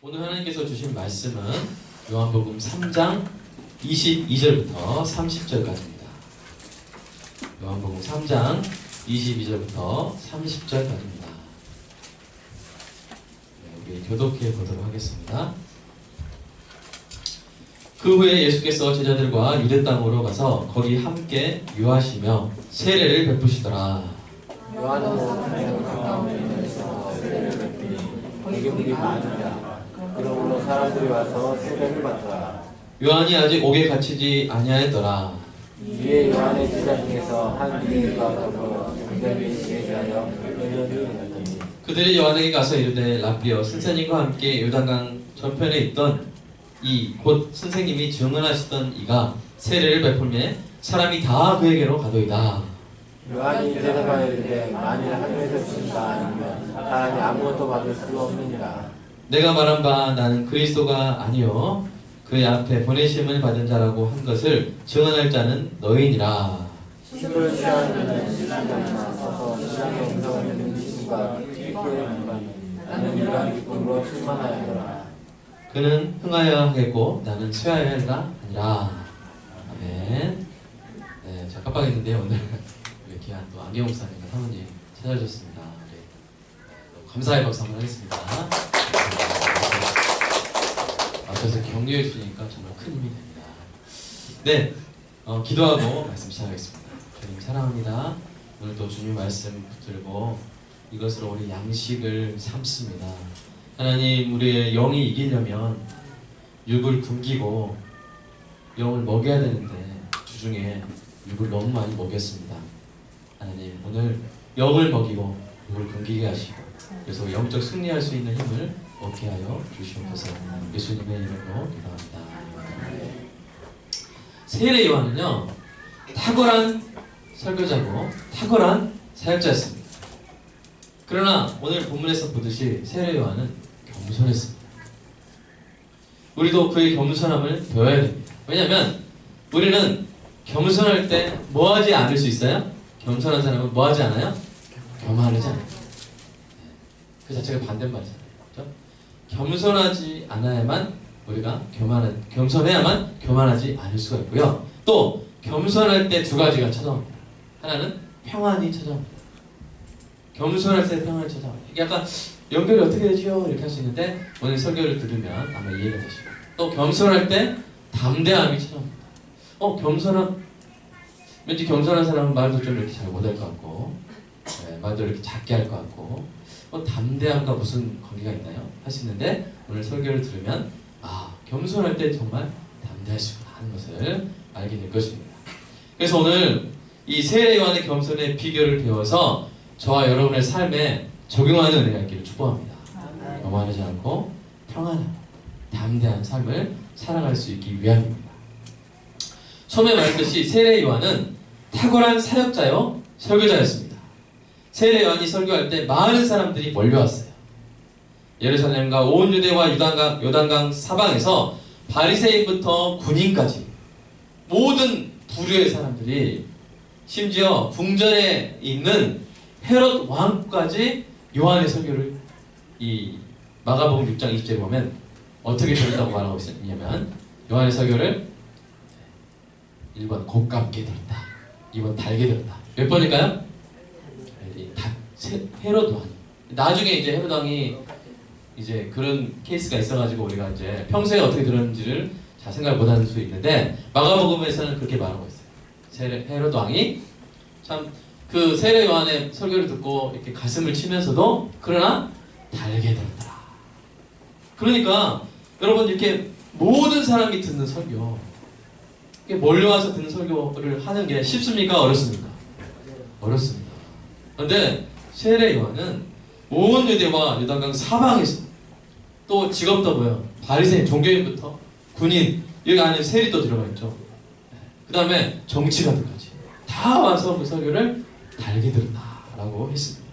오늘 하나님께서 주신 말씀은 요한복음 3장 22절부터 30절까지입니다. 요한복음 3장 22절부터 30절까지입니다. 우리 교독해 보도록 하겠습니다. 그 후에 예수께서 제자들과 유대 땅으로 가서 거기 함께 유하시며 세례를 베푸시더라. 요한은 가까운 데서 세례를 베푸니 거기 물이 많으니라. 그러므로 사람들이 와서 세례를 받더라. 요한이 아직 옥에 갇히지 아니하였더라. 이에 요한의 제자 중에서 한 유대인과 더불어 장자들이 대하여 의논이 일어났더니 그들이 요한에게 가서 이르되 라삐여 선생님과 함께 요단강 저편에 있던 이 곧 선생님이 증언하시던 이가 세례를 베풀매 사람이 다 그에게로 가도이다. 요한이 대답하여 이르되 만일 하늘에서 주신 바 아니면 사람이 아무것도 받을 수 없느니라. 내가 말한 바 나는 그리스도가 아니요 그의 앞에 보내심을 받은 자라고 한 것을 증언할 자는 너희니라. 술을 취하는 자는 신랑이나 서서 신랑의 음성을 듣는 친구가 기쁘게 말하니 나는 이러한 기쁨으로 충만하였더라. 그는 흥하여야 하겠고 나는 쇠하여야 하리라 아니라. 아멘. 네, 제가 깜빡했는데 오늘 우리 귀한 또 안경 목사님과 사모님 찾아주셨습니다. 감사의 박수 한번 하겠습니다. 앞에서 격려해 주시니까 정말 큰 힘이 됩니다. 네, 기도하고 말씀 시작하겠습니다. 주님 사랑합니다. 오늘 또 주님 말씀 붙들고 이것으로 우리 양식을 삼습니다. 하나님, 우리의 영이 이기려면 육을 굶기고 영을 먹여야 되는데 주중에 육을 너무 많이 먹였습니다. 하나님, 오늘 영을 먹이고 육을 굶기게 하시고 그래서 영적 승리할 수 있는 힘을 얻게 하여 주시옵소서. 예수님의 이름으로 기도합니다. 세례 요한은요, 탁월한 설교자고 탁월한 사역자였습니다. 그러나 오늘 본문에서 보듯이 세례 요한은 겸손했습니다. 우리도 그의 겸손함을 배워야 됩니다. 왜냐하면 우리는 겸손할 때 뭐 하지 않을 수 있어요? 겸손한 사람은 뭐 하지 않아요? 교만하지 않아요. 그 자체가 반대말이잖아요. 그렇죠? 겸손하지 않아야만 우리가 겸손해야만 교만하지 않을 수가 있고요. 또 겸손할 때 두 가지가 찾아옵니다. 하나는 평안이 찾아옵니다. 겸손할 때 평안이 찾아옵니다. 이게 약간 연결이 어떻게 되지요? 이렇게 할 수 있는데 오늘 설교를 들으면 아마 이해가 되시고, 또 겸손할 때 담대함이 찾아옵니다. 왠지 겸손한 사람은 말도 좀 이렇게 잘 못할 것 같고, 말도 이렇게 작게 할 것 같고, 담대함과 무슨 관계가 있나요? 하시는데 오늘 설교를 들으면 겸손할 때 정말 담대할 수 있다는 것을 알게 될 것입니다. 그래서 오늘 이 세례 요한의 겸손의 비결을 배워서 저와 여러분의 삶에 적용하는 은혜가 있기를 축복합니다. 교만하지 않고 평안하고 담대한 삶을 살아갈 수 있기 위함입니다. 처음에 말했듯이 세례 요한은 탁월한 사역자요 설교자였습니다. 세례 요한이 설교할 때 많은 사람들이 몰려왔어요. 예루살렘과 온 유대와 요단강 사방에서 바리새인부터 군인까지 모든 부류의 사람들이, 심지어 궁전에 있는 헤롯 왕까지 요한의 설교를 이 마가복음 6장 20절에 보면 어떻게 들었다고 말하고 있냐면 요한의 설교를 1번 곱깝게 들었다, 2번 달게 들었다. 몇 번일까요? 헤롯 왕. 나중에 이제 헤롯 왕이 이제 그런 케이스가 있어가지고 우리가 이제 평소에 어떻게 들었는지를 잘 생각을 못하는 수 있는데 마가복음에서는 그렇게 말하고 있어요. 헤롯 왕이 참 그 세례 요한의 설교를 듣고 이렇게 가슴을 치면서도 그러나 달게 들었더라. 그러니까 여러분, 이렇게 모든 사람이 듣는 설교, 이렇게 몰려와서 듣는 설교를 하는 게 쉽습니까? 어렵습니까? 어렵습니다. 그런데 세례 요한은 온 유대와 요단강 사방에서, 또 직업도 뭐예요? 바리새인, 종교인부터 군인, 여기 안에 세리도 들어가 있죠. 그 다음에 정치가들까지 다 와서 그 설교를 달게 들었다라고 했습니다.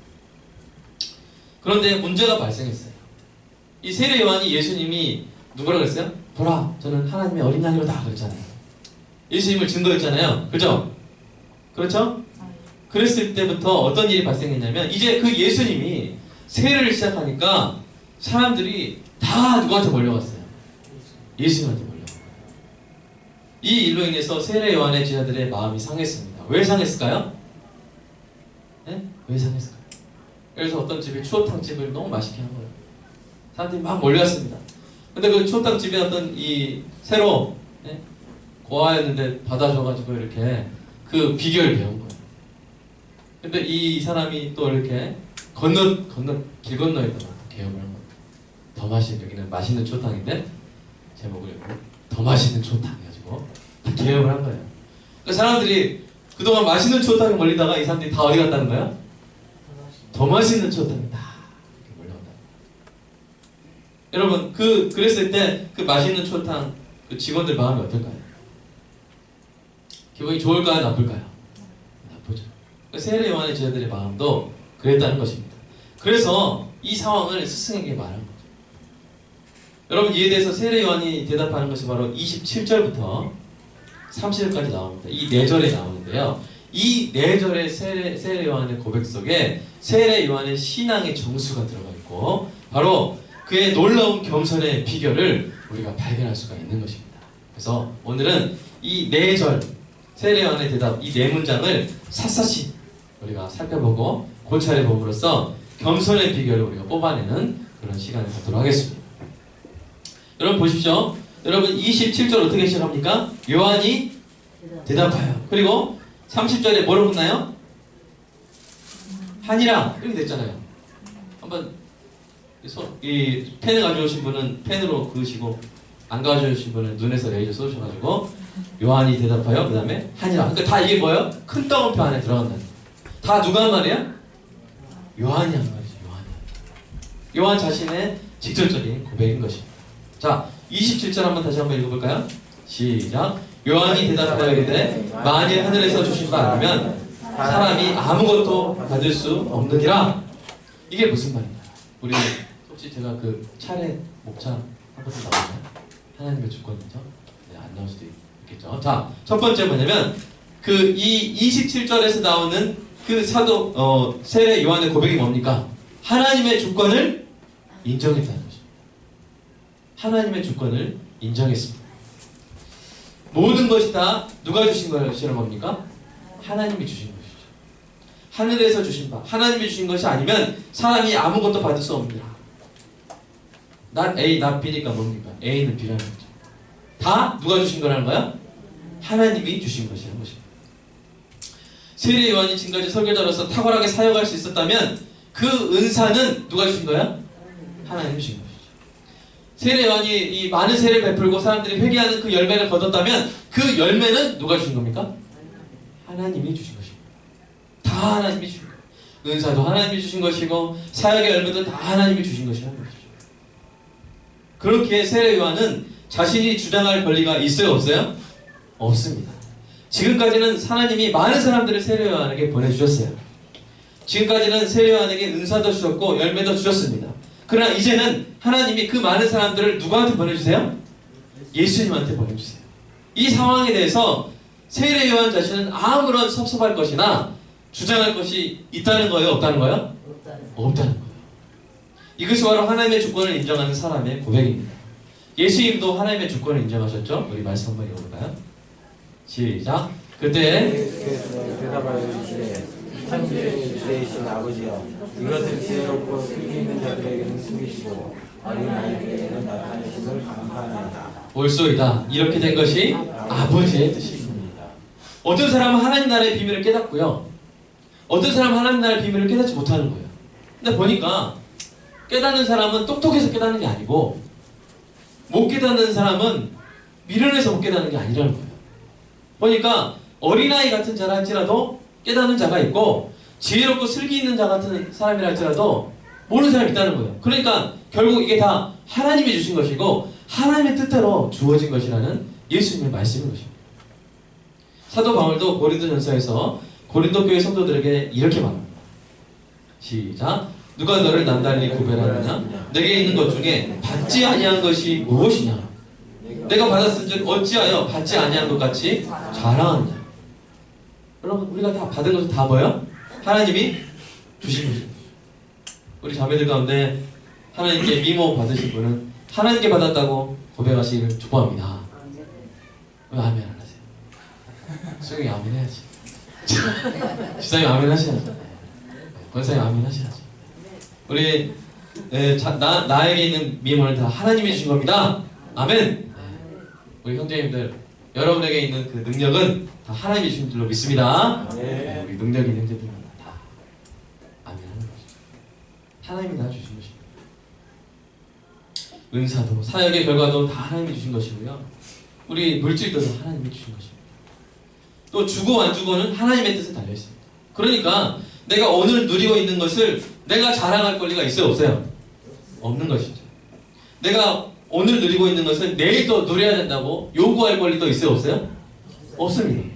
그런데 문제가 발생했어요. 이 세례 요한이 예수님이 누구라고 했어요? 보라, 저는 하나님의 어린 양이로다 그랬잖아요. 예수님을 증거했잖아요. 그죠? 그렇죠? 그랬을 때부터 어떤 일이 발생했냐면, 이제 그 예수님이 세례를 시작하니까 사람들이 다 다 누구한테 몰려갔어요? 예수님한테 몰려갔어요. 이 일로 인해서 세례 요한의 제자들의 마음이 상했습니다. 왜 상했을까요? 네? 왜 상했을까요? 그래서 어떤 집이 추어탕집을 너무 맛있게 한 거예요. 사람들이 막 몰려왔습니다. 근데 그 추어탕집에 어떤 이 새로 고아였는데 받아줘가지고 이렇게 그 비결을 배운 거예요. 근데 이 사람이 또 이렇게 길 건너에다가 개업을 한 거예요. 더 맛있는, 여기는 맛있는 추어탕인데 제목을 더 맛있는 추어탕 해가지고 다 개업을 한 거예요. 그 사람들이 그동안 맛있는 추어탕에 몰리다가 이 사람들이 다 어디 갔다는 거야? 더 맛있는 추어탕이다. 이렇게 몰려간다. 여러분 그랬을 때 그 맛있는 추어탕 그 직원들 마음이 어떨까요? 기분이 좋을까요? 나쁠까요? 나쁘죠. 세례 요한의 제자들의 마음도 그랬다는 것입니다. 그래서 이 상황을 스승에게 말한 거죠. 여러분 이에 대해서 세례 요한이 대답하는 것이 바로 27절부터 30절까지 나옵니다. 이 4절에 나오는데요. 이 4절의 세례 요한의 고백 속에 세례 요한의 신앙의 정수가 들어가 있고 바로 그의 놀라운 겸손의 비결을 우리가 발견할 수가 있는 것입니다. 그래서 오늘은 이 4절 세례 요한의 대답 이 4문장을 샅샅이 우리가 살펴보고 고찰해 봄으로써 겸손의 비결을 우리가 뽑아내는 그런 시간을 갖도록 하겠습니다. 여러분 보십시오. 여러분 27절 어떻게 시작합니까? 요한이 대답하여. 그리고 30절에 뭐라고 했나요? 하니라 이렇게 됐잖아요. 한번 이 펜을 가져오신 분은 펜으로 그으시고 안 가져오신 분은 눈에서 레이저 쏘셔가지고 요한이 대답하여 그 다음에 하니라. 그러니까 다 이게 뭐예요? 큰 따옴표 안에 들어간다. 다 누가 한 말이야? 요한이 한 말이죠. 요한 자신의 직접적인 고백인 것입니다. 자 27절 다시 한번 읽어볼까요? 시작. 요한이 대답하여 이르되 만일 하늘에서 주신 바 아니면 사람이 아무것도 받을 수 없느니라. 이게 무슨 말인가? 우리 혹시 제가 그 차례 목차 한 번도 나왔나요? 하나님의 주권이죠? 네, 안 나올 수도 있겠죠. 자, 첫 번째 뭐냐면 그 이 27절에서 나오는 그 사도 세례 요한의 고백이 뭡니까? 하나님의 주권을 인정했다는 거죠. 하나님의 주권을 인정했습니다. 모든 것이 다 누가 주신 것이란 뭡니까? 하나님이 주신 것이죠. 하늘에서 주신 바 하나님이 주신 것이 아니면 사람이 아무것도 받을 수 없느니라. not A, not B니까 뭡니까? A는 B라는 거죠. 다 누가 주신 거라는 거야? 하나님이 주신 것이라는 것입니다. 세례 요한이 지금까지 설교자로서 탁월하게 사역할 수 있었다면 그 은사는 누가 주신 거야? 하나님이 주신 것이죠. 세례 요한이 이 많은 세례를 베풀고 사람들이 회개하는 그 열매를 거뒀다면 그 열매는 누가 주신 겁니까? 하나님이 주신 것입니다. 다 하나님이 주신 거예요. 은사도 하나님이 주신 것이고 사역의 열매도 다 하나님이 주신 것이라는 것이죠. 그렇게 세례 요한은 자신이 주장할 권리가 있어요? 없어요? 없습니다. 지금까지는 하나님이 많은 사람들을 세례 요한에게 보내주셨어요. 지금까지는 세례 요한에게 은사도 주셨고 열매도 주셨습니다. 그러나 이제는 하나님이 그 많은 사람들을 누구한테 보내주세요? 예수님한테 보내주세요. 이 상황에 대해서 세례 요한 자신은 아무런 섭섭할 것이나 주장할 것이 있다는 거예요? 없다는 거예요? 없다는 거예요. 이것이 바로 하나님의 주권을 인정하는 사람의 고백입니다. 예수님도 하나님의 주권을 인정하셨죠? 우리 말씀 한번 읽어볼까요? 시작. 그때 대답하여 이르시되 천지의 주대이신 아버지여 이것을 지혜롭고 슬기 있는 자들에게는 숨기시고 어린 아이에게는 나타내심을 감사합니다. 옳소이다. 이렇게 된 것이 아버지의 뜻입니다. 어떤 사람은 하나님 나라의 비밀을 깨닫고요. 어떤 사람은 하나님 나라의 비밀을 깨닫지 못하는 거예요. 근데 보니까 깨닫는 사람은 똑똑해서 깨닫는 게 아니고 못 깨닫는 사람은 미련해서 못 깨닫는 게 아니라는 거예요. 보니까 어린아이 같은 자라 할지라도 깨닫는 자가 있고 지혜롭고 슬기 있는 자 같은 사람이라 할지라도 모르는 사람이 있다는 거예요. 그러니까 결국 이게 다 하나님이 주신 것이고 하나님의 뜻대로 주어진 것이라는 예수님의 말씀인 것입니다. 사도 바울도 고린도전서에서 고린도 교회 성도들에게 이렇게 말합니다. 시작. 누가 너를 남달리 구별하느냐? 내게 있는 것 중에 받지 아니한 것이 무엇이냐? 내가 받았은즉 어찌하여 받지 아니한 것 같이 자랑하느냐? 여러분 우리가 다 받은 것은 다 뭐예요? 하나님이 주신 것입니다. 우리 자매들 가운데 하나님께 미모 받으신 분은 하나님께 받았다고 고백하시기를 축복합니다. 왜 아멘 안 하세요? 수영이 아멘 해야지. 지사님 아멘 하셔야죠. 권사님 아멘 하셔야죠. 우리 나에게 있는 미움을 다 하나님이 주신 겁니다. 아멘. 우리 형제님들, 여러분에게 있는 그 능력은 다 하나님이 주신 줄로 믿습니다. 우리 능력 있는 형제들은 다 아멘 하는 것이죠. 하나님이 다 주신 것입니다. 은사도 사역의 결과도 다 하나님이 주신 것이고요. 우리 물질도 다 하나님이 주신 것입니다. 또 주고 안 주고는 하나님의 뜻에 달려 있습니다. 그러니까 내가 오늘 누리고 있는 것을 내가 자랑할 권리가 있어요, 없어요? 없는 것이죠. 내가 오늘 누리고 있는 것을 내일 또 누려야 된다고 요구할 권리도 있어요, 없어요? 없습니다.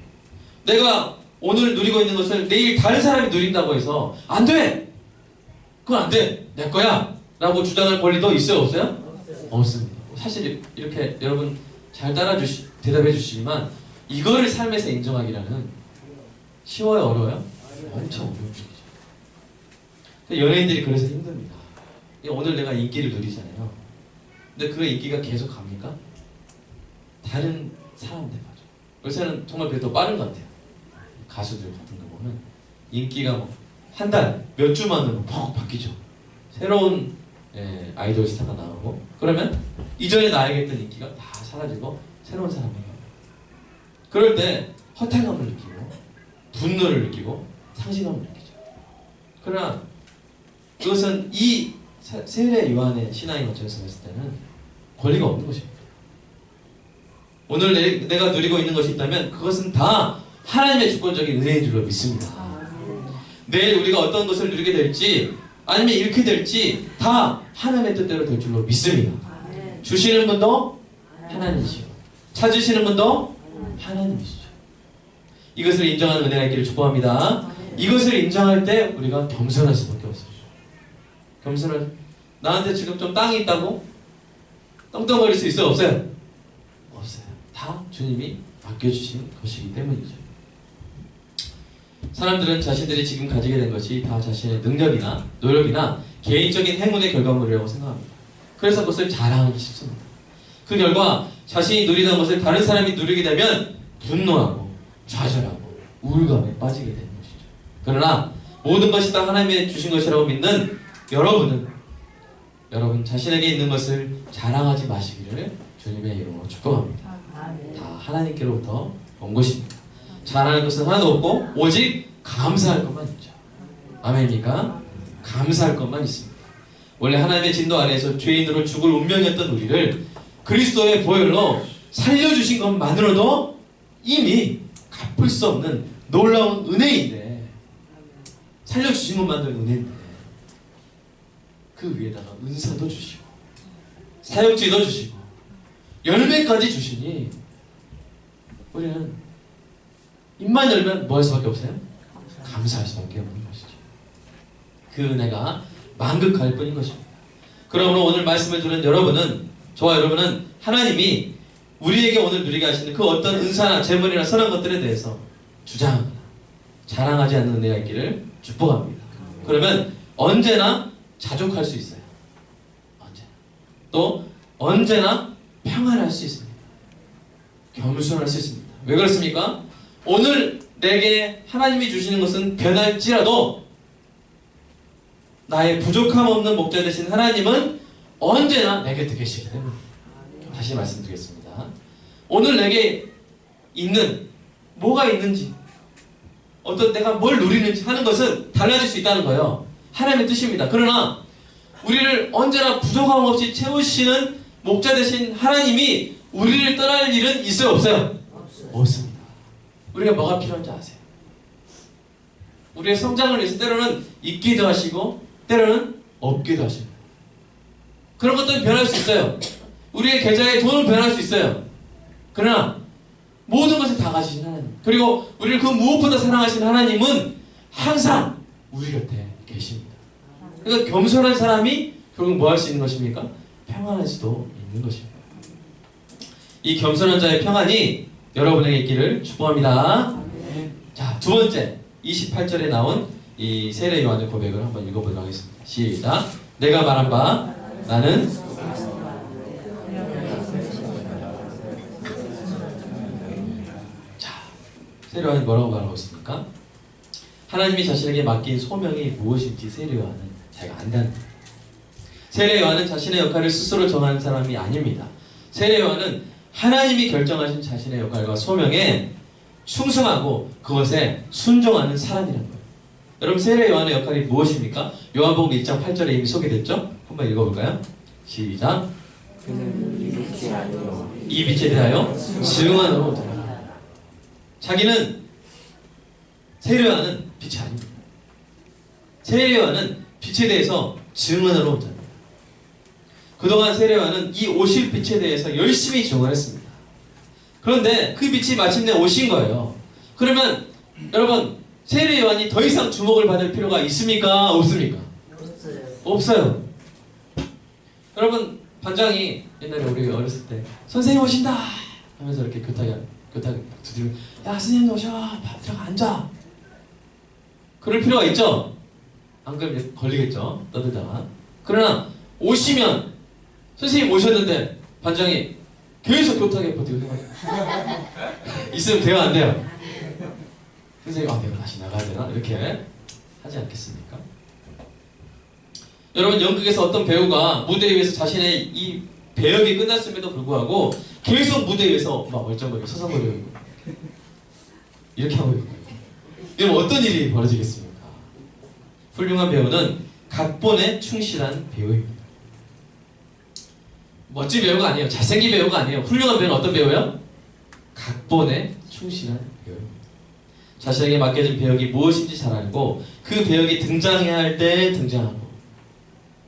내가 오늘 누리고 있는 것을 내일 다른 사람이 누린다고 해서 안 돼! 그건 안 돼! 내 거야! 라고 주장할 권리도 있어요, 없어요? 없습니다. 사실 이렇게 여러분 잘 대답해 주시지만 이거를 삶에서 인정하기라는 쉬워요, 어려워요? 엄청 어려운 일이죠. 연예인들이 그래서 힘듭니다. 오늘 내가 인기를 누리잖아요. 근데 그 인기가 계속 갑니까? 다른 사람들 가죠. 요새는 정말 그래도 빠른 것 같아요. 가수들 같은 거 보면 인기가 뭐 한 달, 몇 주 만으로 퍽 바뀌죠. 새로운 아이돌 스타가 나오고 그러면 이전에 나에게 있던 인기가 다 사라지고 새로운 사람이 와요. 그럴 때 허탈감을 느끼고 분노를 느끼고 상실감을 느끼죠. 그러나 그것은 이 세례 요한의 신앙의 관점에서 봤을 때는 권리가 없는 것입니다. 오늘 내가 누리고 있는 것이 있다면 그것은 다 하나님의 주권적인 은혜인 줄로 믿습니다. 내일 우리가 어떤 것을 누리게 될지 아니면 잃게 될지 다 하나님의 뜻대로 될 줄로 믿습니다. 주시는 분도 하나님이시고 찾으시는 분도 하나님이시죠. 이것을 인정하는 은혜가 있기를 축복합니다. 이것을 인정할 때 우리가 겸손할 수밖에 없어요. 겸손을 나한테 지금 좀 땅이 있다고 떵떵거릴 수 있어요? 없어요? 없어요. 다 주님이 맡겨주신 것이기 때문이죠. 사람들은 자신들이 지금 가지게 된 것이 다 자신의 능력이나 노력이나 개인적인 행운의 결과물이라고 생각합니다. 그래서 그것을 자랑하기 쉽습니다. 그 결과 자신이 누리던 것을 다른 사람이 누리게 되면 분노하고 좌절하고 우울감에 빠지게 되는 것이죠. 그러나 모든 것이 다 하나님이 주신 것이라고 믿는 여러분 자신에게 있는 것을 자랑하지 마시기를 주님의 이름으로 축복합니다. 다 하나님께로부터 온 것입니다. 자랑할 것은 하나도 없고 오직 감사할 것만 있죠. 아멘입니까? 감사할 것만 있습니다. 원래 하나님의 진노 아래에서 죄인으로 죽을 운명이었던 우리를 그리스도의 보혈로 살려주신 것만으로도 이미 갚을 수 없는 놀라운 은혜인데, 살려주신 것만도 은혜인데 그 위에다가 은사도 주시고 사역지도 주시고 열매까지 주시니 우리는 입만 열면 뭐 할 수밖에 없어요? 감사할 수밖에 없는 것이죠. 그 은혜가 만극할 뿐인 것입니다. 그러므로 오늘 말씀을 들은 여러분은, 저와 여러분은 하나님이 우리에게 오늘 누리게 하시는 그 어떤 은사나 재물이나 선한 것들에 대해서 주장하거나 자랑하지 않는 은혜가 있기를 축복합니다. 그러면 언제나 자족할 수 있어요. 언제나. 또 언제나 평안할 수 있습니다. 겸손할 수 있습니다. 왜 그렇습니까? 오늘 내게 하나님이 주시는 것은 변할지라도 나의 부족함 없는 목자 되신 하나님은 언제나 내 곁에 계시기 때문에, 다시 말씀드리겠습니다. 오늘 내게 있는 뭐가 있는지, 어떤 내가 뭘 누리는지 하는 것은 달라질 수 있다는 거예요. 하나님의 뜻입니다. 그러나 우리를 언제나 부족함 없이 채우시는 목자 되신 하나님이 우리를 떠날 일은 있어요, 없어요? 없습니다. 우리가 뭐가 필요한지 아세요? 우리의 성장을 위해서 때로는 있기도 하시고 때로는 없기도 하시고, 그런 것들은 변할 수 있어요. 우리의 계좌에 돈은 변할 수 있어요. 그러나 모든 것을 다 가지신 하나님, 그리고 우리를 그 무엇보다 사랑하시는 하나님은 항상 우리 곁에 계십니다. 그러니까 겸손한 사람이 결국 뭐 할 수 있는 것입니까? 평안할 수도 있는 것입니다. 이 겸손한 자의 평안이 여러분에게 있기를 축복합니다. 자, 두 번째 28절에 나온 이 세례 요한의 고백을 한번 읽어보도록 하겠습니다. 시작. 내가 말한 바 나는 세례 요한이 뭐라고 말하고 있습니까? 하나님이 자신에게 맡긴 소명이 무엇인지 세례 요한은 자기가 안다는 거예요. 세례 요한은 자신의 역할을 스스로 정하는 사람이 아닙니다. 세례 요한은 하나님이 결정하신 자신의 역할과 소명에 충성하고 그것에 순종하는 사람이라는 거예요. 여러분, 세례 요한의 역할이 무엇입니까? 요한복음 1장 8절에 이미 소개됐죠? 한번 읽어볼까요? 시작. 그는 이 빛이 아니요 이 빛에 대하여 증언하러 오더라. 자기는 세례 요한은 빛이 아닙니다. 세례 요한은 빛에 대해서 증언하러 온 자입니다. 그동안 세례 요한은 이 오실 빛에 대해서 열심히 증언했습니다. 그런데 그 빛이 마침내 오신 거예요. 그러면 여러분, 세례 요한이 더 이상 주목을 받을 필요가 있습니까? 없습니까? 없어요. 여러분, 반장이 옛날에 우리 어렸을 때 선생님 오신다 하면서 이렇게 교탁에 두드리고, 야 선생님 오셔, 들어가 앉아. 그럴 필요가 있죠? 안 그러면 걸리겠죠, 떠들다가. 그러나 오시면, 선생님 오셨는데 반장이 계속 교탁에 버티고 있으면 돼요, 안 돼요? 선생님, 내가 다시 나가야 되나? 이렇게 하지 않겠습니까? 여러분, 연극에서 어떤 배우가 무대 위에서 자신의 이 배역이 끝났음에도 불구하고 계속 무대 위에서 막 얼쩡거리고 서성거리고 이렇게 하고 있고, 이러면 어떤 일이 벌어지겠습니까? 훌륭한 배우는 각본에 충실한 배우입니다. 멋진 배우가 아니에요. 잘생긴 배우가 아니에요. 훌륭한 배우는 어떤 배우예요? 각본에 충실한 배우입니다. 자신에게 맡겨진 배역이 무엇인지 잘 알고 그 배역이 등장해야 할 때 등장하고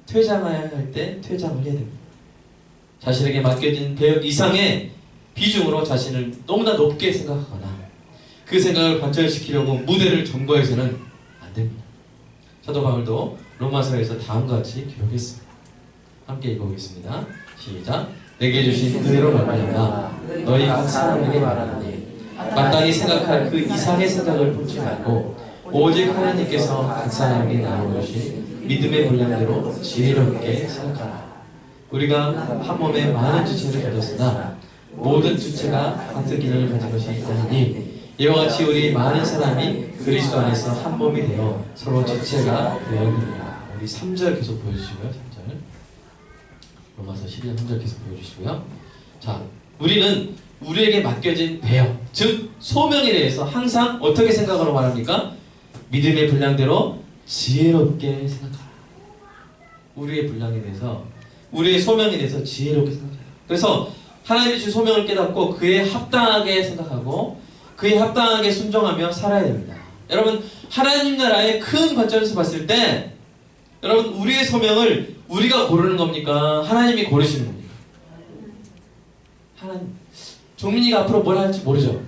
퇴장해야 할 때 퇴장을 해야 됩니다. 자신에게 맡겨진 배역 이상의 비중으로 자신을 너무나 높게 생각하거나 그 생각을 관철시키려고 무대를 점거해서는 안 됩니다. 사도 바울도 로마서에서 다음과 같이 기록했습니다. 함께 읽어보겠습니다. 시작. 내게 주신 은혜로 말미암아 너희 각 사람에게 말하노니 마땅히 생각할 그 이상의 생각을 품지 말고 오직 하나님께서 각 사람에게 나누신 믿음의 분량대로 지혜롭게 생각하라. 우리가 한 몸에 많은 주체를 가졌으나 모든 주체가 같은 기능을 가진 것이 아니니 이와 같이 우리 많은 사람이 그리스도 안에서 한 몸이 되어 서로 지체가 되었느니라. 우리 3절 계속 보여주시고요. 3절 로마서 12장 3절 계속 보여주시고요. 자, 우리는 우리에게 맡겨진 배역, 즉 소명에 대해서 항상 어떻게 생각하라고 말합니까? 믿음의 분량대로 지혜롭게 생각하라. 우리의 분량에 대해서, 우리의 소명에 대해서 지혜롭게 생각해요. 그래서 하나님이 주신 소명을 깨닫고 그에 합당하게 생각하고 그에 합당하게 순종하며 살아야 됩니다. 여러분, 하나님 나라의 큰 관점에서 봤을 때 여러분, 우리의 소명을 우리가 고르는 겁니까? 하나님이 고르시는 겁니까? 하나님. 종민이가 앞으로 뭘 할지 모르죠.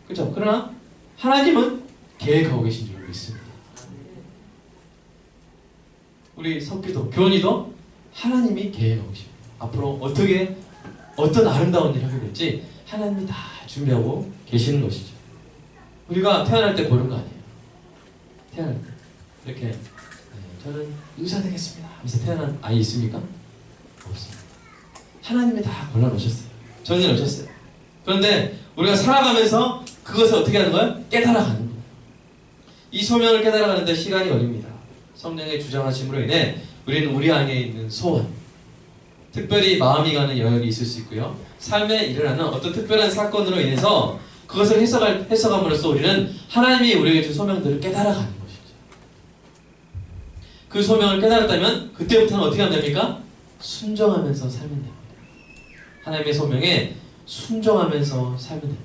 그렇죠? 그러나 하나님은 계획하고 계신 줄 믿습니다. 우리 석기도, 교원이도 하나님이 계획하고 계십니다. 앞으로 어떻게, 어떤 아름다운 일을 하게 될지 하나님이 다 준비하고 계시는 것이죠. 우리가 태어날 때 고른 거 아니에요. 태어날 때 이렇게 저는 의사 되겠습니다 하면서 태어난 아이 있습니까? 없습니다. 하나님이 다 골라놓으셨어요. 정해놓으셨어요. 그런데 우리가 살아가면서 그것을 어떻게 하는 거예요? 깨달아가는 거예요. 이 소명을 깨달아가는데 시간이 걸립니다. 성령의 주장하심으로 인해 우리는 우리 안에 있는 소원, 특별히 마음이 가는 영역이 있을 수 있고요. 삶에 일어나는 어떤 특별한 사건으로 인해서 그것을 해석함으로써 우리는 하나님이 우리에게 준 소명들을 깨달아가는 것이죠. 그 소명을 깨달았다면 그때부터는 어떻게 하면 됩니까? 순종하면서 살면 됩니다. 하나님의 소명에 순종하면서 살면 됩니다.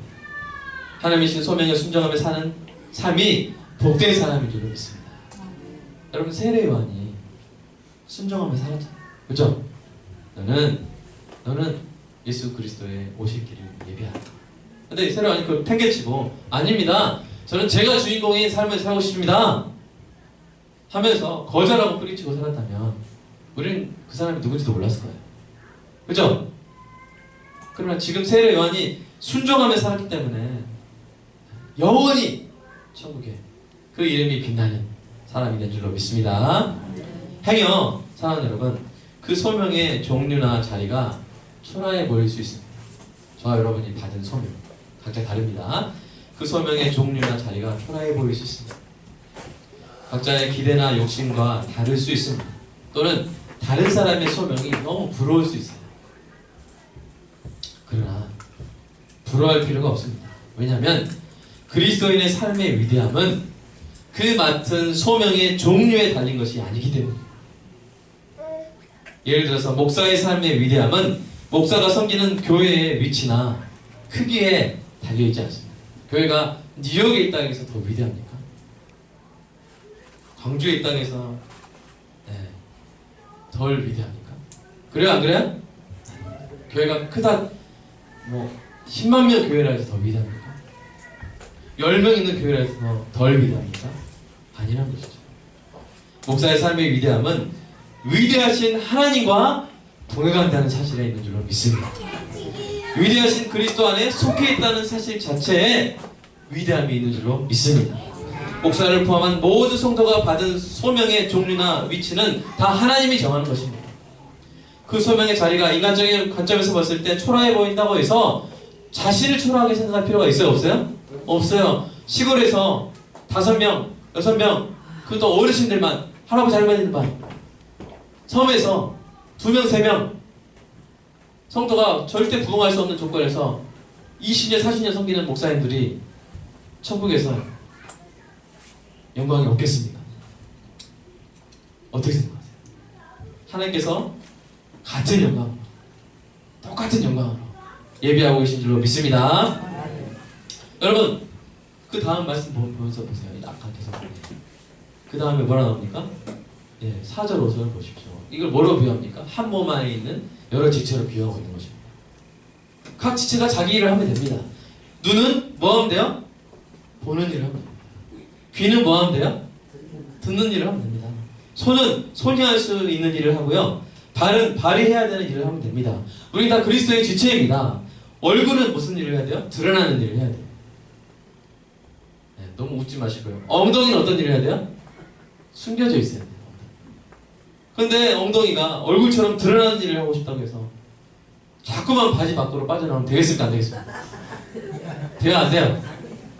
하나님이 주신 소명에 순종하며 사는 삶이 복된 사람인 줄 믿습니다. 여러분, 세례 요한이 순종하며 살았잖아요. 그렇죠? 너는 예수 그리스도의 오실 길을 예비하라. 근데 세례 요한이 그걸 팽개치고 아닙니다. 저는 제가 주인공인 삶을 살고 싶습니다 하면서 거절하고 뿌리치고 살았다면 우리는 그 사람이 누군지도 몰랐을 거예요. 그렇죠? 그러나 지금 세례 요한이 순종하며 살았기 때문에 영원히 천국에 그 이름이 빛나는 사람이 된 줄로 믿습니다. 행여 사랑하는 여러분, 그 소명의 종류나 자리가 초라해 보일 수 있습니다. 저와 여러분이 받은 소명 각자 다릅니다. 그 소명의 종류나 자리가 초라해 보일 수 있습니다. 각자의 기대나 욕심과 다를 수 있습니다. 또는 다른 사람의 소명이 너무 부러울 수 있어요. 그러나 부러워할 필요가 없습니다. 왜냐하면 그리스도인의 삶의 위대함은 그 맡은 소명의 종류에 달린 것이 아니기 때문입니다. 예를 들어서 목사의 삶의 위대함은 목사가 섬기는 교회의 위치나 크기에 달려있지 않습니다. 교회가 뉴욕에 있다고 해서 더 위대합니까? 광주에 있다고 해서 덜 위대합니까? 그래요 안 그래요? 교회가 크다 뭐 10만 명 교회라 해서 더 위대합니까? 10명 있는 교회라 해서 덜 위대합니까? 아니란 것이죠. 목사의 삶의 위대함은 위대하신 하나님과 동행한다는 사실에 있는 줄로 믿습니다. 위대하신 그리스도 안에 속해 있다는 사실 자체에 위대함이 있는 줄로 믿습니다. 목사를 포함한 모든 성도가 받은 소명의 종류나 위치는 다 하나님이 정하는 것입니다. 그 소명의 자리가 인간적인 관점에서 봤을 때 초라해 보인다고 해서 자신을 초라하게 생각할 필요가 있어요? 없어요? 없어요. 시골에서 5명, 6명, 그것도 어르신들만, 할아버지 할머니들만, 섬에서 2명, 3명, 성도가 절대 부응할 수 없는 조건에서 20년, 40년 섬기는 목사님들이 천국에서 영광이 없겠습니까? 어떻게 생각하세요? 하나님께서 같은 영광으로, 똑같은 영광으로 예비하고 계신 줄로 믿습니다. 여러분, 그 다음 말씀 보면서 보세요. 아까 계속 그 다음에 뭐라 나옵니까? 4절 5절을 보십시오. 이걸 뭐로 비유합니까? 한 몸 안에 있는 여러 지체로 비유하고 있는 것입니다. 각 지체가 자기 일을 하면 됩니다. 눈은 뭐 하면 돼요? 보는 일을 하면 됩니다. 귀는 뭐 하면 돼요? 듣는 일을 하면 됩니다. 손은 손이 할 수 있는 일을 하고요. 발은 발이 해야 되는 일을 하면 됩니다. 우리 다 그리스도의 지체입니다. 얼굴은 무슨 일을 해야 돼요? 드러나는 일을 해야 돼요. 너무 웃지 마시고요. 엉덩이는 어떤 일을 해야 돼요? 숨겨져 있어야 돼요. 근데 엉덩이가 얼굴처럼 드러나는 일을 하고 싶다고 해서 자꾸만 바지 밖으로 빠져나오면 되겠습니까? 안 되겠습니까? 돼요? 안 돼요?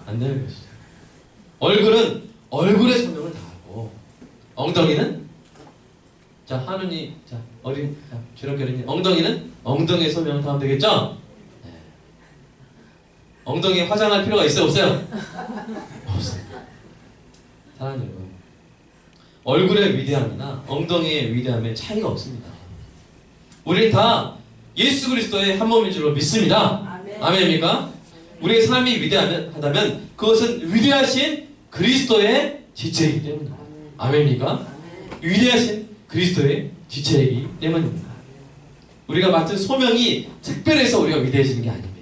안 되는 것이죠. 얼굴은 얼굴의 소명을 다하고 엉덩이는 자 하느님 자 주력교 어린이 엉덩이는 엉덩이의 소명을 다하면 되겠죠? 네. 엉덩이에 화장할 필요가 있어요? 없어요? 없어요. 사랑하는 여러분, 얼굴의 위대함이나 엉덩이의 위대함에 차이가 없습니다. 우리는 다 예수 그리스도의 한 몸인 줄로 믿습니다. 아멘입니까? 우리의 삶이 위대하다면 그것은 위대하신 그리스도의 지체이기 때문입니다. 아멘입니까? 위대하신 그리스도의 지체이기 때문입니다. 우리가 맡은 소명이 특별해서 우리가 위대해지는 게 아닙니다.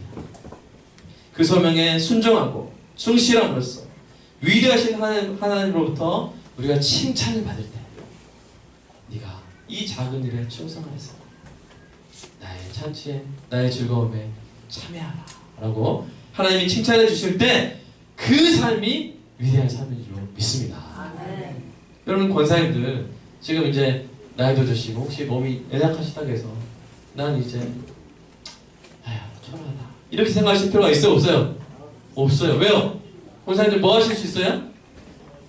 그 소명에 순종하고 충실함으로써 위대하신 하나님으로부터 우리가 칭찬을 받을 때 네가 이 작은 일에 충성하여서 나의 잔치에 나의 즐거움에 참여하라 라고 하나님이 칭찬해 주실 때 그 삶이 위대한 삶인 줄로 믿습니다. 여러분 권사님들 지금 이제 나이도 드시고 혹시 몸이 연약하시다고 해서 난 이제 아휴 초라하다 이렇게 생각하실 필요가 있어요? 없어요? 없어요. 왜요? 권사님들 뭐 하실 수 있어요?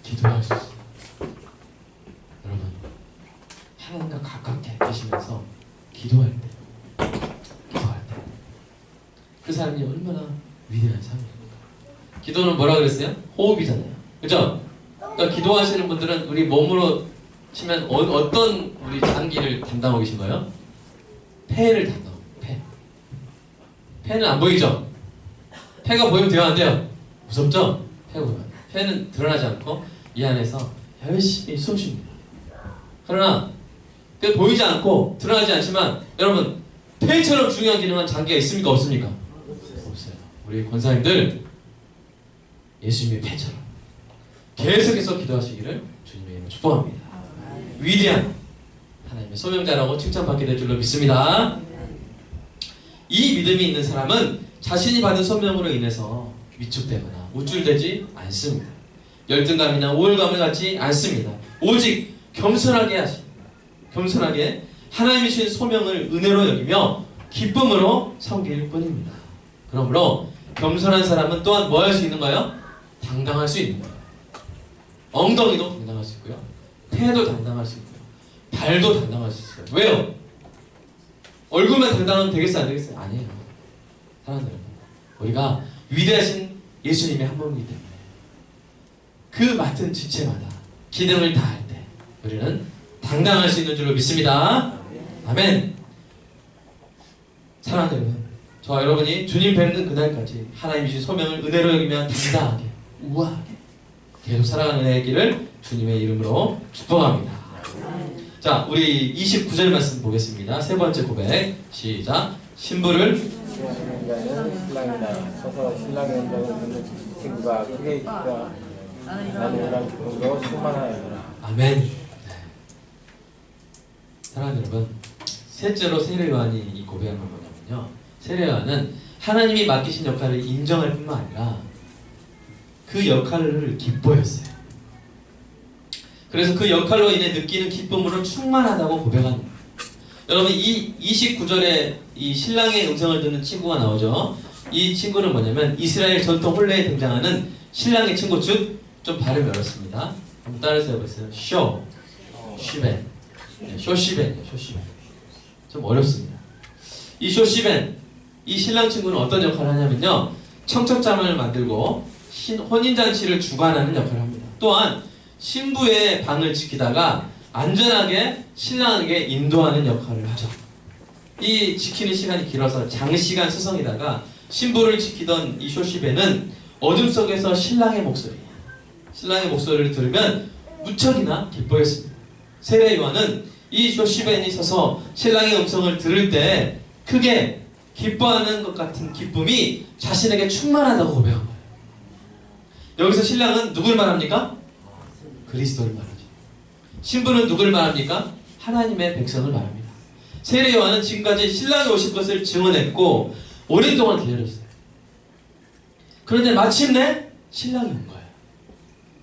기도할 수 있어요. 여러분 하나님과 가깝게 계시면서 기도할 때 그 삶이 얼마나 위대한 삶입니까? 기도는 뭐라 그랬어요? 호흡이잖아요. 그죠? 그러니까 기도하시는 분들은 우리 몸으로 치면 어떤 우리 장기를 담당하고 계신 거예요? 폐를 담당하고 폐는 안 보이죠? 폐가 보이면 돼요? 안 돼요? 무섭죠? 폐가 보이면 폐는 드러나지 않고 이 안에서 열심히 숨 쉽니다. 그러나 보이지 않고 드러나지 않지만 여러분 폐처럼 중요한 기능한 장기가 있습니까? 없습니까? 없어요. 우리 권사님들 예수님의 폐처럼 계속해서 기도하시기를 주님의 이름으로 축복합니다. 위대한 하나님의 소명자라고 칭찬받게 될 줄로 믿습니다. 이 믿음이 있는 사람은 자신이 받은 소명으로 인해서 위축되거나 우쭐대지 않습니다. 열등감이나 우월감을 갖지 않습니다. 오직 겸손하게 하나님이 주신 소명을 은혜로 여기며 기쁨으로 섬길 뿐입니다. 그러므로 겸손한 사람은 또한 뭐 할 수 있는 거예요? 당당할 수 있는 거예요. 엉덩이도 당당할 수 있고요. 태도 당당할 수 있고요. 발도 당당할 수 있어요. 왜요? 얼굴만 당당하면 되겠어요? 안 되겠어요? 아니에요. 사랑하는 여러분, 우리가 위대하신 예수님의 한 몸이기 때문에 그 맡은 지체마다 기능을 다할 때 우리는 당당할 수 있는 줄로 믿습니다. 아멘. 사랑하는 여러분, 저와 여러분이 주님 뵙는 그날까지 하나님이 주신 소명을 은혜로 여기며 당당하게, 우아하게 계속 살아가는 은혜의 길을 주님의 이름으로 축복합니다. 자, 우리 29절 말씀 보겠습니다. 세 번째 고백 시작. 신부를 신랑이 자는 신랑이다. 서서 신랑의 연장을 듣는 친구가 크게 있다. 나는 이랑 기쁨으로 충만하여라. 아멘. 네. 사랑하는 여러분, 셋째로 세례 요한이 이 고백한 건 뭐냐면요, 세례 요한은 하나님이 맡기신 역할을 인정할 뿐만 아니라 그 역할을 기뻐했어요. 그래서 그 역할로 인해 느끼는 기쁨으로 충만하다고 고백합니다. 여러분, 이 29절에 이 신랑의 음성을 듣는 친구가 나오죠. 이 친구는 뭐냐면 이스라엘 전통 혼례에 등장하는 신랑의 친구, 즉 좀 발음이 어렵습니다. 한번 따라서 해보세요. 쇼시벤. 네, 쇼시벤이에요. 쇼시벤. 좀 어렵습니다. 이 쇼시벤, 이 신랑 친구는 어떤 역할을 하냐면요, 청첩장을 만들고 혼인잔치를 주관하는 역할을 합니다. 또한 신부의 방을 지키다가 안전하게 신랑에게 인도하는 역할을 하죠. 이 지키는 시간이 길어서 장시간 스성이다가 신부를 지키던 이 쇼시벤은 어둠 속에서 신랑의 목소리를 들으면 무척이나 기뻐했습니다. 세례 요한은 이 쇼시벤이 서서 신랑의 음성을 들을 때 크게 기뻐하는 것 같은 기쁨이 자신에게 충만하다고 고백한 거예요. 여기서 신랑은 누굴 말합니까? 그리스도를 말하죠. 신부는 누굴 말합니까? 하나님의 백성을 말합니다. 세례 요한은 지금까지 신랑이 오실 것을 증언했고 오랫동안 기다렸어요. 그런데 마침내 신랑이 온 거예요.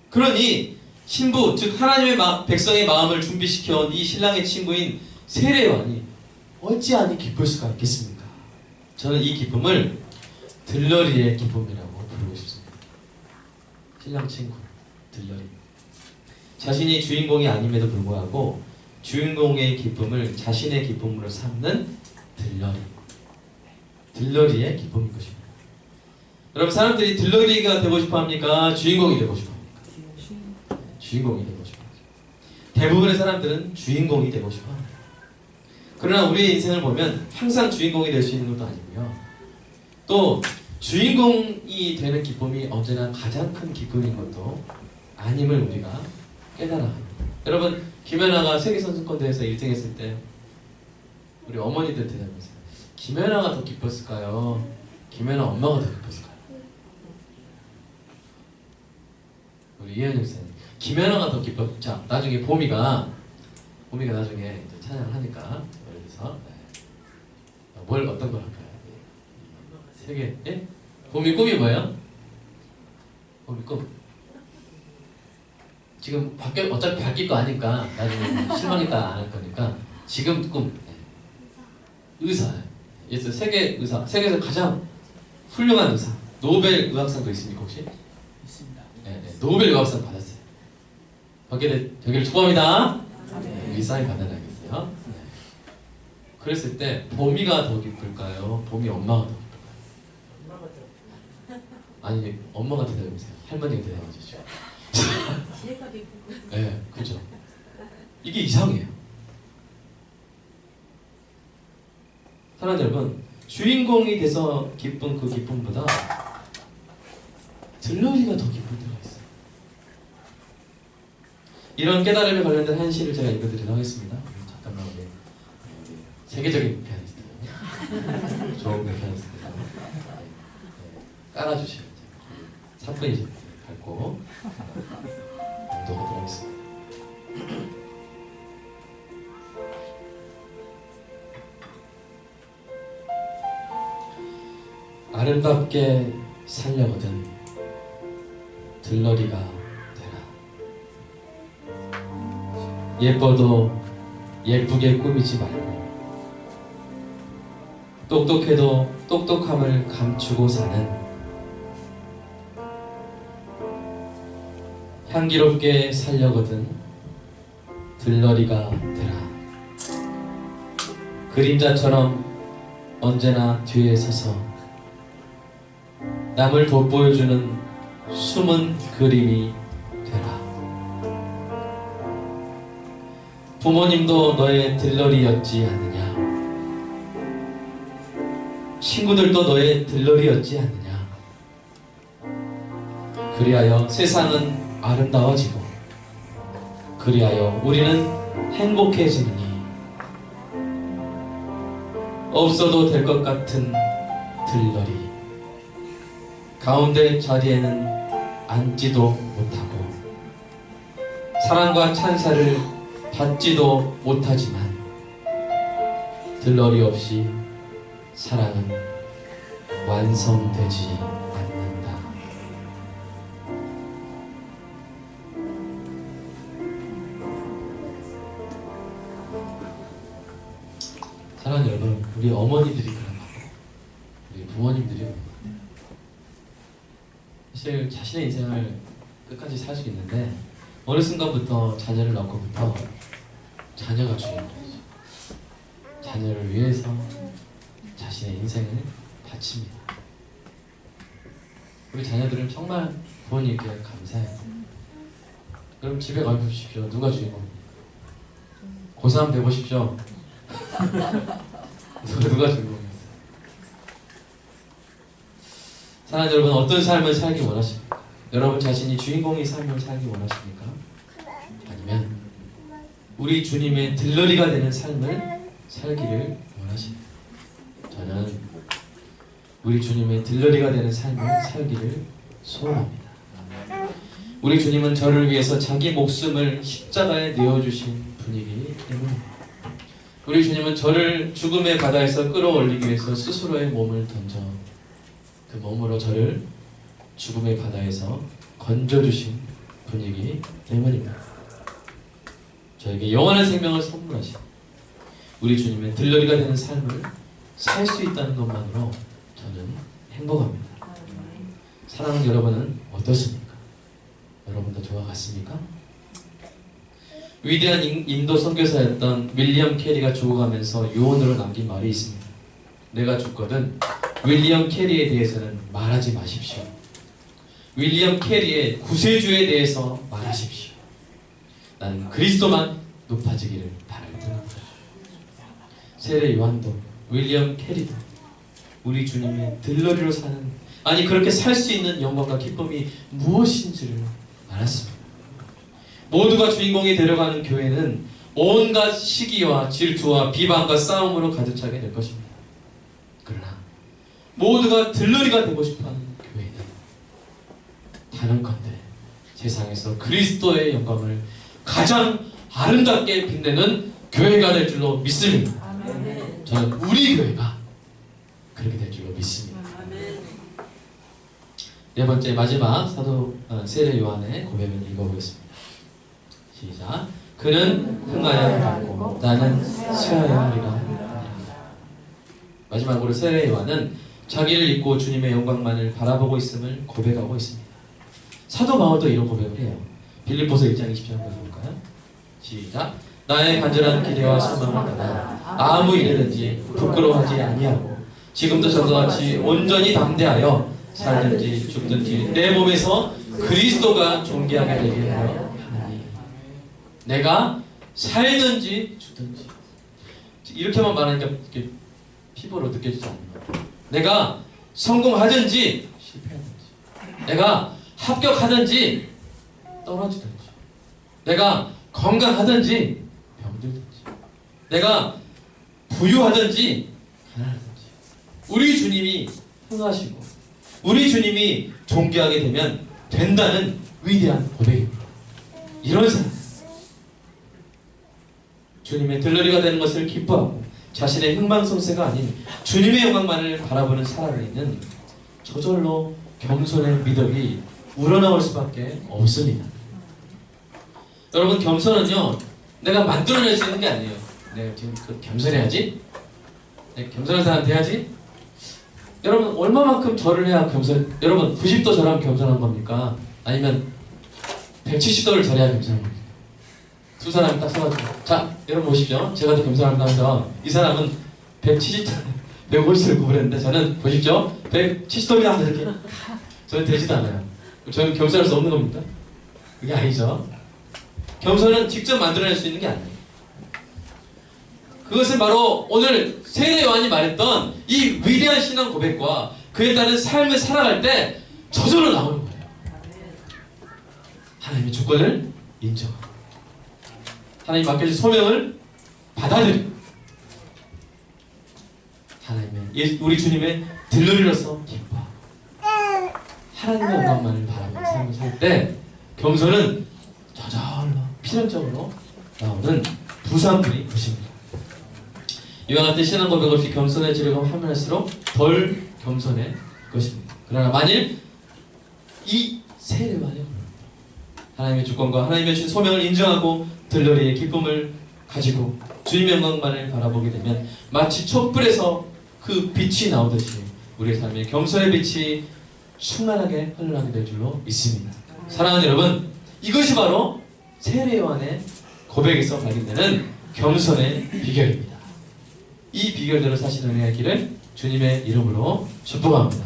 그러니 신부, 즉 하나님의 백성의 마음을 준비시켜온 이 신랑의 친구인 세례 요한이 어찌하니 기쁠 수가 있겠습니까? 저는 이 기쁨을 들러리의 기쁨이라고 부르고 싶습니다. 신랑 친구, 들러리. 자신이 주인공이 아님에도 불구하고 주인공의 기쁨을 자신의 기쁨으로 삼는 들러리의 기쁨인 것입니다. 여러분, 사람들이 들러리가 되고 싶어 합니까? 주인공이 되고 싶어 합니까? 주인공이 되고 싶어 합니다. 대부분의 사람들은 주인공이 되고 싶어 합니다. 그러나 우리의 인생을 보면 항상 주인공이 될 수 있는 것도 아니고요, 또 주인공이 되는 기쁨이 언제나 가장 큰 기쁨인 것도 아님을 우리가 깨달아야 합니다. 여러분, 김연아가 세계선수권대회에서 1등 했을 때 우리 어머니들 대답하세요. 김연아가 더 기뻤을까요? 김연아 엄마가 더 기뻤을까요? 우리 이현영 선생님, 김연아가 더 자, 나중에 보미가 나중에 찬양을 하니까 예를 들어서 뭘 어떤 걸 할까요? 세계, 예? 보미 꿈이 뭐예요? 보미 꿈. 지금 어차피 바뀔 거 아니까 나중에 실망이니까 안 할 거니까 지금 꿈. 의사. 예수 세계 의사. 세계에서 가장 훌륭한 의사. 노벨 의학상도 있습니까 혹시? 있습니다. 네, 노벨 의학상 받았어요. 되기를 축복합니다. 이 사인 받아놔야겠어요. 네. 그랬을 때 보미가 더 기쁠까요? 보미 엄마가 더 기쁠까요? 아니, 엄마가 대답해보세요. 할머니가 대답해주죠. 네, 그죠. 이게 이상해요. 사랑하는 여러분, 주인공이 돼서 기쁜 그 기쁨보다 들러리가 더 기쁜 때가 있어요. 이런 깨달음에 관련된 한 시를 제가 읽어드리도록 하겠습니다. 잠깐만, 우리 세계적인 피아니스트, 좋은 피아니스트가 깔아주시면 3분이 밟고 낭독하도록 하겠습니다. 아름답게 살려거든 들러리가 되라. 예뻐도 예쁘게 꾸미지 말고 똑똑해도 똑똑함을 감추고 사는 향기롭게 살려거든 들러리가 되라. 그림자처럼 언제나 뒤에 서서 남을 돋보여주는 숨은 그림이 되라. 부모님도 너의 들러리였지 않느냐? 친구들도 너의 들러리였지 않느냐? 그리하여 세상은 아름다워지고 그리하여 우리는 행복해지느니 없어도 될 것 같은 들러리 가운데 자리에는 앉지도 못하고 사랑과 찬사를 받지도 못하지만 들러리 없이 사랑은 완성되지 않는다. 사랑하는 여러분, 우리 어머니들이 그런 거고 우리 부모님들이 그런 거고 사실 자신의 인생을 끝까지 살 수 있는데 어느 순간부터 자녀를 낳고부터 자녀가 주인공이죠. 자녀를 위해서 자신의 인생을 바칩니다. 우리 자녀들은 정말 부모님께 감사해요. 그럼 집에 가보십시오. 누가 주인공입니까? 고3 돼보십시오. 누가 주인공이었어요? 사랑하는 여러분, 어떤 삶을 살기 원하십니까? 여러분 자신이 주인공의 삶을 살기 원하십니까? 아니면 우리 주님의 들러리가 되는 삶을 살기를 원하십니까? 저는 우리 주님의 들러리가 되는 삶을 살기를 소원합니다. 우리 주님은 저를 위해서 자기 목숨을 십자가에 내어주신 분이기 때문입니다. 우리 주님은 저를 죽음의 바다에서 끌어올리기 위해서 스스로의 몸을 던져 그 몸으로 저를 죽음의 바다에서 건져주신 분이기 때문입니다. 저에게 영원한 생명을 선물하신 우리 주님의 들러리가 되는 삶을 살 수 있다는 것만으로 저는 행복합니다. 사랑하는 여러분은 어떻습니까? 여러분도 저와 같습니까? 위대한 인도 선교사였던 윌리엄 캐리가 죽어가면서 유언으로 남긴 말이 있습니다. 내가 죽거든 윌리엄 캐리에 대해서는 말하지 마십시오. 윌리엄 캐리의 구세주에 대해서 말하십시오. 나는 그리스도만 높아지기를 바랄 뿐입니다. 세례 요한도 윌리엄 캐리도 우리 주님의 들러리로 사는, 아니 그렇게 살 수 있는 영광과 기쁨이 무엇인지를 알았습니다. 모두가 주인공이 되려가는 교회는 온갖 시기와 질투와 비방과 싸움으로 가득 차게 될 것입니다. 그러나 모두가 들러리가 되고 싶어하는 교회는 단언컨대 세상에서 그리스도의 영광을 가장 아름답게 빛내는 교회가 될 줄로 믿습니다. 저는 우리 교회가 그렇게 될 줄로 믿습니다. 네 번째 마지막 사도 세례 요한의 고백을 읽어보겠습니다. 시작. 그는 흥하여야 하고 나는 쇠하여야 하리라. 마지막으로 세례 요한은 자기를 잊고 주님의 영광만을 바라보고 있음을 고백하고 있습니다. 사도 바울도 이런 고백을 해요. 빌립보서 1장 20절 한번 볼까요? 시작. 나의 간절한 기대와 소망을 따라 아무 일이든지 부끄러워하지 아니하고 지금도 저와 같이 온전히 담대하여 살든지 죽든지 내 몸에서 그리스도가 존귀하게 되게 하여 하나니 내가 살든지 죽든지 이렇게만 말하니까 이렇게 피부로 느껴지지 않는 내가 성공하든지 실패하든지 내가 합격하든지 떨어지든지 내가 건강하든지 병들든지 내가 부유하든지 가난하든지 우리 주님이 흥하시고 우리 주님이 존귀하게 되면 된다는 위대한 고백입니다. 이런 사람 주님의 들러리가 되는 것을 기뻐하고 자신의 흥망성쇠가 아닌 주님의 영광만을 바라보는 사람에는 저절로 겸손의 미덕이 우러나올 수밖에 없습니다. 여러분 겸손은요 내가 만들어낼 수 있는 게 아니에요. 내가 지금 겸손해야지, 내가 겸손한 사람 돼야지. 여러분 얼마만큼 절을 해야 겸손? 여러분 90도 절하면 겸손한 겁니까? 아니면 170도를 잘해야 겸손한 겁니다. 두 사람이 딱 서가지고, 자, 여러분 보십시오. 제가 더 겸손합니다 하면서 이 사람은 170도, 150도를 구부렸는데 저는 보십시오. 170도입니다. 이렇게. 저는 되지도 않아요. 저는 겸손할 수 없는 겁니까? 그게 아니죠. 겸손은 직접 만들어낼 수 있는 게 아니에요. 그것은 바로 오늘 세례 요한이 말했던 이 위대한 신앙 고백과 그에 따른 삶을 살아갈 때 저절로 나오는 거예요. 하나님의 주권을 인정하고 하나님 맡겨진 소명을 받아들이고 하나님의 우리 주님의 들러리로서 기뻐하고 하나님의 영광만을 바라보는 삶을 살 때 겸손은 저절로 필연적으로 나오는 부산물이 것입니다. 이와 같은 신앙 고백 없이 겸손해지려고 하면 할수록 덜 겸손해 것입니다. 그러나 만일 이 세례만에 하나님의 주권과 하나님의 주신 소명을 인정하고 들러리의 기쁨을 가지고 주님의 영광만을 바라보게 되면 마치 촛불에서 그 빛이 나오듯이 우리의 삶에 겸손의 빛이 충만하게 흘러나게 될 줄로 믿습니다. 사랑하는 여러분, 이것이 바로 세례 요한의 고백에서 발견되는 겸손의 비결입니다. 이 비결대로 사시는 은혜의 길을 주님의 이름으로 축복합니다.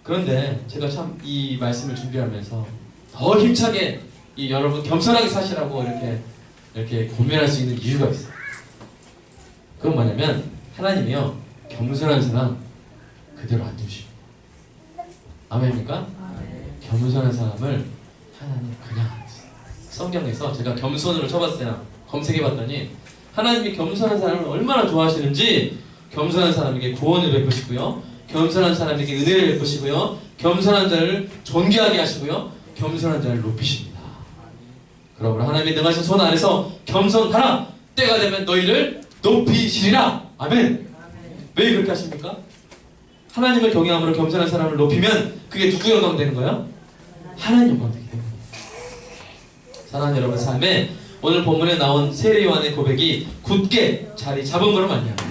그런데 제가 참 이 말씀을 준비하면서 더 힘차게 이 여러분 겸손하게 사시라고 이렇게 고민할 수 있는 이유가 있어요. 그건 뭐냐면 하나님이요 겸손한 사람 그대로 안 두십니다. 아멘입니까? 겸손한 사람을 하나님 그냥 안 두세요. 성경에서 제가 겸손으로 쳐봤어요. 검색해봤더니 하나님이 겸손한 사람을 얼마나 좋아하시는지 겸손한 사람에게 구원을 베푸시고요, 겸손한 사람에게 은혜를 베푸시고요, 겸손한 자를 존귀하게 하시고요, 겸손한 자를 높이십니다. 그러므로 하나님의 능하신 손 아래서 겸손하라. 때가 되면 너희를 높이시리라. 아멘. 왜 그렇게 하십니까? 하나님을 경외함으로 겸손한 사람을 높이면 그게 누구 영광 되는 거예요? 하나님 영광 되기 때문에. 사랑하는 여러분, 삶에 오늘 본문에 나온 세례 요한의 고백이 굳게 자리 잡은 거로 말미암아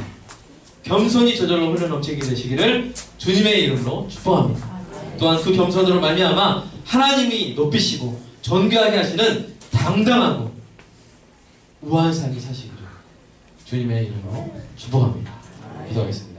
겸손이 저절로 흘러넘치게 되시기를 주님의 이름으로 축복합니다. 또한 그 겸손으로 말미암아 하나님이 높이시고 존귀하게 하시는 당당하고 우아한 삶을 사시기를 주님의 이름으로 축복합니다. 기도하겠습니다.